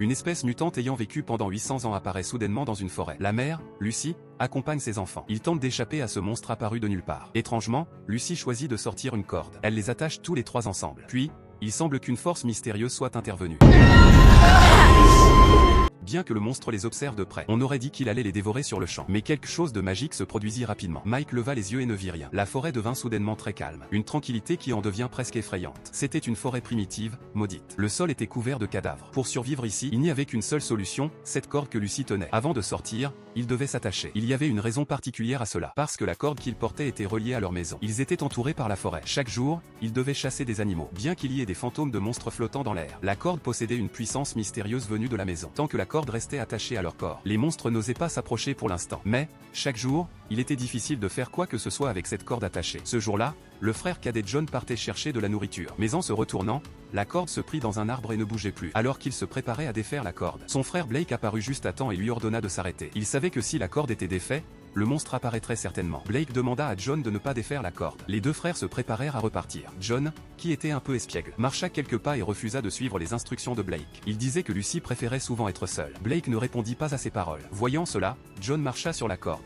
Une espèce mutante ayant vécu pendant 800 ans apparaît soudainement dans une forêt. La mère, Lucy, accompagne ses enfants. Ils tentent d'échapper à ce monstre apparu de nulle part. Étrangement, Lucy choisit de sortir une corde. Elle les attache tous les trois ensemble. Puis, il semble qu'une force mystérieuse soit intervenue. Bien que le monstre les observe de près, on aurait dit qu'il allait les dévorer sur le champ. Mais quelque chose de magique se produisit rapidement. Mike leva les yeux et ne vit rien. La forêt devint soudainement très calme. Une tranquillité qui en devient presque effrayante. C'était une forêt primitive, maudite. Le sol était couvert de cadavres. Pour survivre ici, il n'y avait qu'une seule solution, cette corde que Lucy tenait. Avant de sortir, ils devaient s'attacher. Il y avait une raison particulière à cela. Parce que la corde qu'ils portaient était reliée à leur maison. Ils étaient entourés par la forêt. Chaque jour, ils devaient chasser des animaux. Bien qu'il y ait des fantômes de monstres flottant dans l'air, la corde possédait une puissance mystérieuse venue de la maison. Tant que la corde restait attachée à leur corps, les monstres n'osaient pas s'approcher pour l'instant. Mais, chaque jour, il était difficile de faire quoi que ce soit avec cette corde attachée. Ce jour-là, le frère cadet John partait chercher de la nourriture. Mais en se retournant, la corde se prit dans un arbre et ne bougeait plus. Alors qu'il se préparait à défaire la corde, son frère Blake apparut juste à temps et lui ordonna de s'arrêter. Il savait que si la corde était défaite, le monstre apparaîtrait certainement. Blake demanda à John de ne pas défaire la corde. Les deux frères se préparèrent à repartir. John, qui était un peu espiègle, marcha quelques pas et refusa de suivre les instructions de Blake. Il disait que Lucy préférait souvent être seule. Blake ne répondit pas à ses paroles. Voyant cela, John marcha sur la corde.